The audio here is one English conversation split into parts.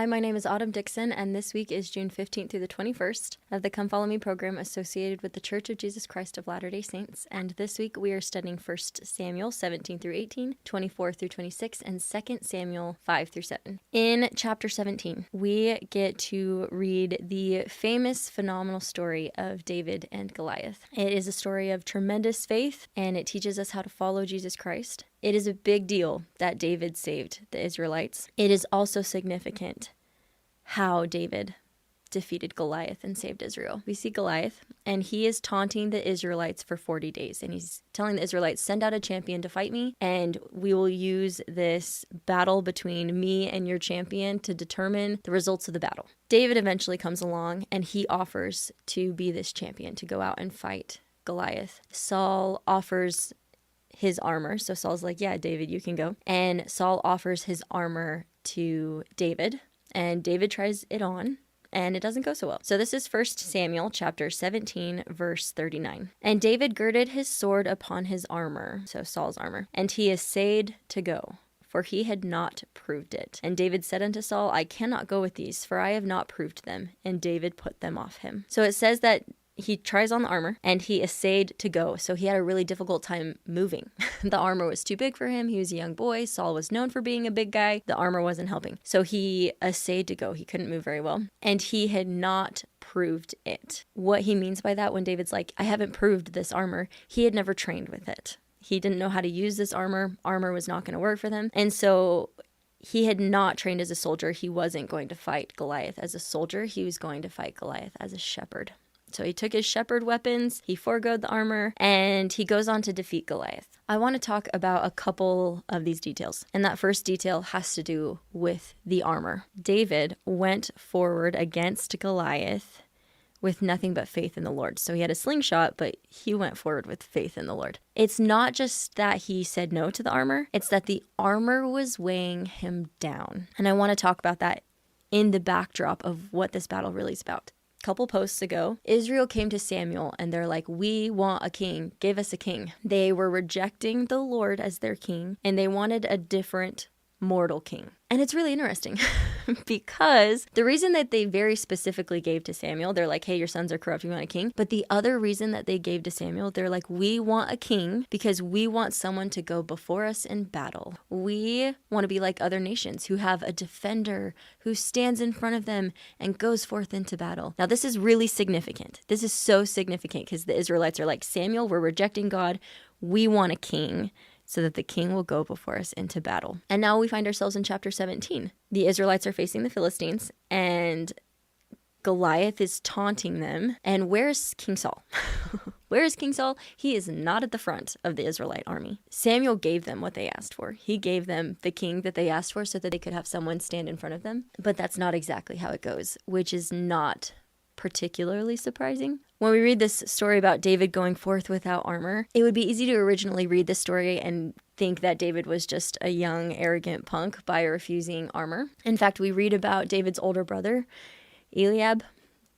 my name is Autumn Dickson, and this week is June 15th through the 21st of the Come Follow Me program associated with the Church of Jesus Christ of Latter-day Saints. And this week we are studying 1 Samuel 17 through 18, 24 through 26, and 2 Samuel 5 through 7. In chapter 17, we get to read the famous, phenomenal story of David and Goliath. It is a story of tremendous faith, and it teaches us how to follow Jesus Christ. It is a big deal that David saved the Israelites. It is also significant how David defeated Goliath and saved Israel. We see Goliath, and he is taunting the Israelites for 40 days. And he's telling the Israelites, send out a champion to fight me, and we will use this battle between me and your champion to determine the results of the battle. David eventually comes along, and he offers to be this champion, to go out and fight Goliath. Saul offers his armor. So Saul's like, yeah, David, you can go. And Saul offers his armor to David, and David tries it on, and it doesn't go so well. So this is 1 Samuel chapter 17, verse 39. And David girded his sword upon his armor, so Saul's armor, and he assayed to go, for he had not proved it. And David said unto Saul, I cannot go with these, for I have not proved them. And David put them off him. So it says that he tries on the armor, and he essayed to go. So he had a really difficult time moving. The armor was too big for him. He was a young boy. Saul was known for being a big guy. The armor wasn't helping. So he essayed to go. He couldn't move very well. And he had not proved it. What he means by that, when David's like, I haven't proved this armor, he had never trained with it. He didn't know how to use this armor. Armor was not going to work for them. And so he had not trained as a soldier. He wasn't going to fight Goliath as a soldier. He was going to fight Goliath as a shepherd. So he took his shepherd weapons, he forgoed the armor, and he goes on to defeat Goliath. I want to talk about a couple of these details. And that first detail has to do with the armor. David went forward against Goliath with nothing but faith in the Lord. So he had a slingshot, but he went forward with faith in the Lord. It's not just that he said no to the armor, it's that the armor was weighing him down. And I want to talk about that in the backdrop of what this battle really is about. Couple posts ago, Israel came to Samuel and they're like, we want a king. Give us a king. They were rejecting the Lord as their king, and they wanted a different mortal king. And it's really interesting because the reason that they very specifically gave to Samuel, they're like, hey, your sons are corrupt, we want a king. But the other reason that they gave to Samuel, they're like, we want a king because we want someone to go before us in battle. We want to be like other nations who have a defender who stands in front of them and goes forth into battle. Now, this is really significant. This is so significant because the Israelites are like, Samuel, we're rejecting God. We want a king, so that the king will go before us into battle. And now we find ourselves in chapter 17. The Israelites are facing the Philistines, and Goliath is taunting them. And where's King Saul? Where is King Saul? He is not at the front of the Israelite army. Samuel gave them what they asked for. He gave them the king that they asked for so that they could have someone stand in front of them. But that's not exactly how it goes, which is not particularly surprising. When we read this story about David going forth without armor, it would be easy to originally read this story and think that David was just a young, arrogant punk by refusing armor. In fact, we read about David's older brother, Eliab.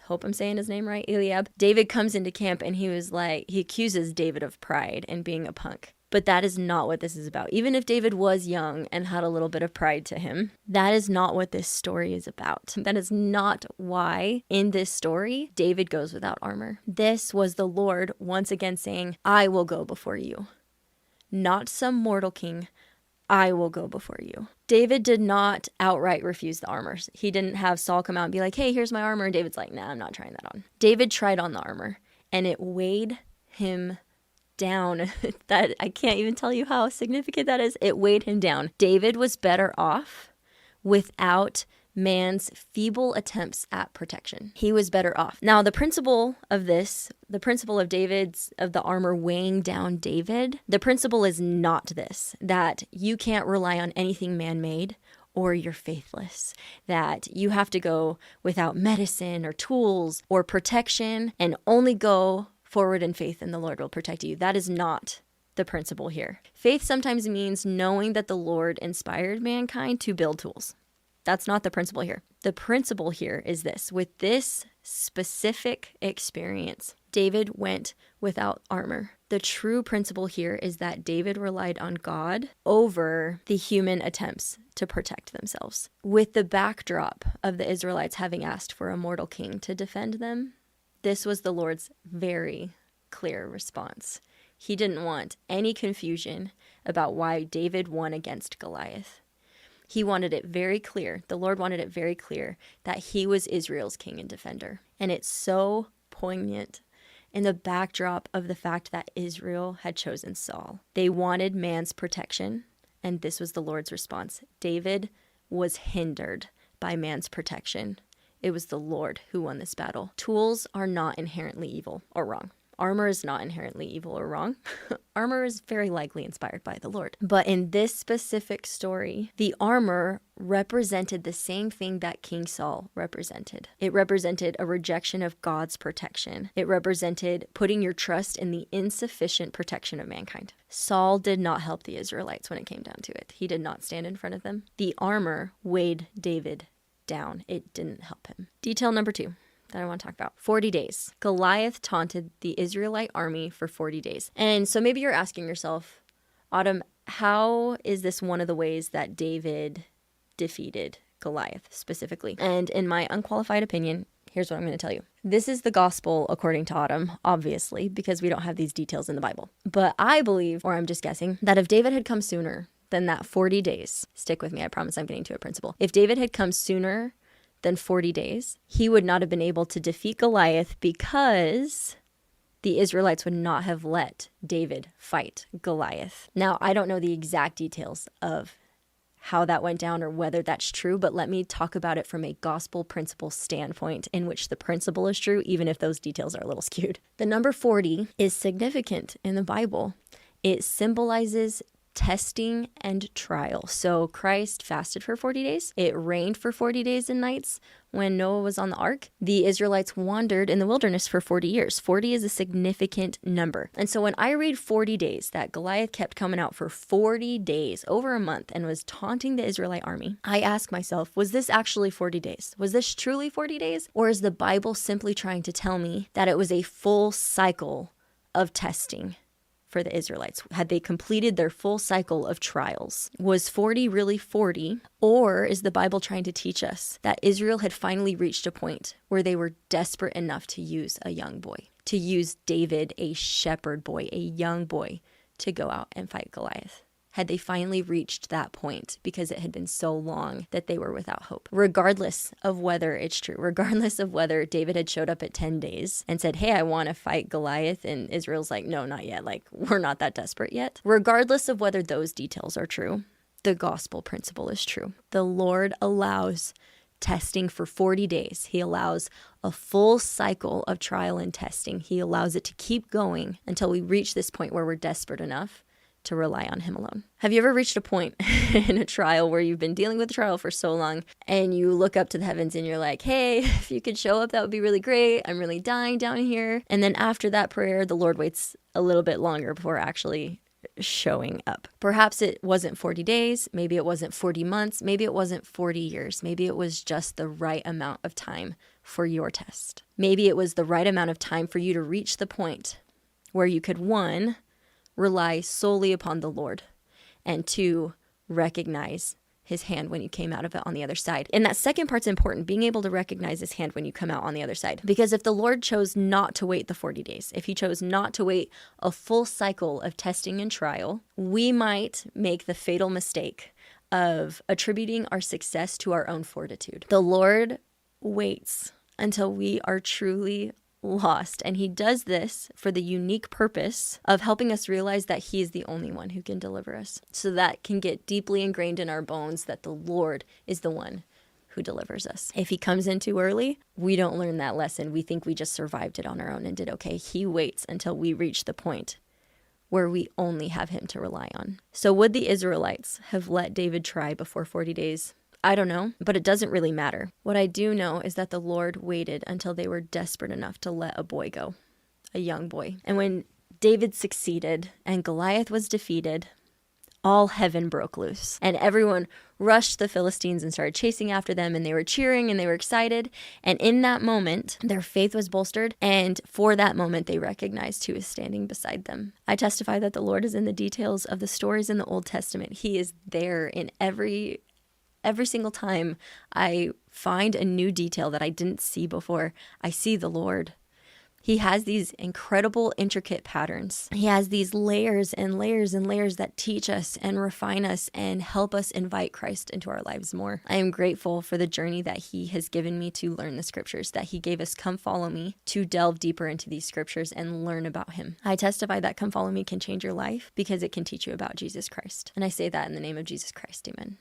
Hope I'm saying his name right, Eliab. David comes into camp and he accuses David of pride and being a punk. But that is not what this is about. Even if David was young and had a little bit of pride to him, that is not what this story is about. That is not why in this story David goes without armor. This was the Lord once again saying, I will go before you. Not some mortal king. I will go before you. David did not outright refuse the armor. He didn't have Saul come out and be like, hey, here's my armor. And David's like, nah, I'm not trying that on. David tried on the armor, and it weighed him down. That I can't even tell you how significant that is. It weighed him down. David was better off without man's feeble attempts at protection. He was better off. Now, the principle of this, the principle of the armor weighing down David, the principle is not this, that you can't rely on anything man-made or you're faithless, that you have to go without medicine or tools or protection and only go forward in faith and the Lord will protect you. That is not the principle here. Faith sometimes means knowing that the Lord inspired mankind to build tools. That's not the principle here. The principle here is this. With this specific experience, David went without armor. The true principle here is that David relied on God over the human attempts to protect themselves. With the backdrop of the Israelites having asked for a mortal king to defend them, this was the Lord's very clear response. He didn't want any confusion about why David won against Goliath. He wanted it very clear, the Lord wanted it very clear, that he was Israel's king and defender. And it's so poignant in the backdrop of the fact that Israel had chosen Saul. They wanted man's protection, and this was the Lord's response. David was hindered by man's protection. It was the Lord who won this battle. Tools are not inherently evil or wrong. Armor is not inherently evil or wrong. Armor is very likely inspired by the Lord. But in this specific story, the armor represented the same thing that King Saul represented. It represented a rejection of God's protection. It represented putting your trust in the insufficient protection of mankind. Saul did not help the Israelites when it came down to it. He did not stand in front of them. The armor weighed David down. It didn't help him. Detail number 2 that I want to talk about. 40 days. Goliath taunted the Israelite army for 40 days. And so maybe you're asking yourself, Autumn, how is this one of the ways that David defeated Goliath specifically? And in my unqualified opinion, here's what I'm going to tell you. This is the gospel according to Autumn, obviously, because we don't have these details in the Bible. But I believe, or I'm just guessing, that if David had come sooner than that 40 days, stick with me, I promise I'm getting to a principle. If David had come sooner than 40 days, he would not have been able to defeat Goliath because the Israelites would not have let David fight Goliath. Now, I don't know the exact details of how that went down or whether that's true, but let me talk about it from a gospel principle standpoint in which the principle is true, even if those details are a little skewed. The number 40 is significant in the Bible. It symbolizes testing and trial. So Christ fasted for 40 days. It rained for 40 days and nights when Noah was on the ark. The Israelites wandered in the wilderness for 40 years. 40 is a significant number. And so when I read 40 days, that Goliath kept coming out for 40 days, over a month, and was taunting the Israelite army, I ask myself, was this actually 40 days? Was this truly 40 days? Or is the Bible simply trying to tell me that it was a full cycle of testing for the Israelites? Had they completed their full cycle of trials? Was 40 really 40? Or is the Bible trying to teach us that Israel had finally reached a point where they were desperate enough to use a young boy, to use David, a shepherd boy, a young boy, to go out and fight Goliath? Had they finally reached that point because it had been so long that they were without hope? Regardless of whether it's true, regardless of whether David had showed up at 10 days and said, hey, I want to fight Goliath, and Israel's like, no, not yet. Like, we're not that desperate yet. Regardless of whether those details are true, the gospel principle is true. The Lord allows testing for 40 days. He allows a full cycle of trial and testing. He allows it to keep going until we reach this point where we're desperate enough to rely on him alone. Have you ever reached a point in a trial where you've been dealing with the trial for so long and you look up to the heavens and you're like, hey, if you could show up, that would be really great. I'm really dying down here. And then after that prayer, the Lord waits a little bit longer before actually showing up. Perhaps it wasn't 40 days. Maybe it wasn't 40 months. Maybe it wasn't 40 years. Maybe it was just the right amount of time for your test. Maybe it was the right amount of time for you to reach the point where you could, 1, rely solely upon the Lord, and 2, recognize his hand when you came out of it on the other side. And that second part's important, being able to recognize his hand when you come out on the other side. Because if the Lord chose not to wait the 40 days, if he chose not to wait a full cycle of testing and trial, we might make the fatal mistake of attributing our success to our own fortitude. The Lord waits until we are truly lost. And he does this for the unique purpose of helping us realize that he is the only one who can deliver us. So that can get deeply ingrained in our bones that the Lord is the one who delivers us. If he comes in too early, we don't learn that lesson. We think we just survived it on our own and did okay. He waits until we reach the point where we only have him to rely on. So would the Israelites have let David try before 40 days? I don't know, but it doesn't really matter. What I do know is that the Lord waited until they were desperate enough to let a boy go, a young boy. And when David succeeded and Goliath was defeated, all heaven broke loose and everyone rushed the Philistines and started chasing after them, and they were cheering and they were excited. And in that moment, their faith was bolstered, and for that moment, they recognized who was standing beside them. I testify that the Lord is in the details of the stories in the Old Testament. He is there in every single time I find a new detail that I didn't see before. I see the Lord. He has these incredible, intricate patterns. He has these layers and layers and layers that teach us and refine us and help us invite Christ into our lives more. I am grateful for the journey that he has given me to learn the scriptures, that he gave us Come Follow Me to delve deeper into these scriptures and learn about him. I testify that Come Follow Me can change your life because it can teach you about Jesus Christ. And I say that in the name of Jesus Christ. Amen.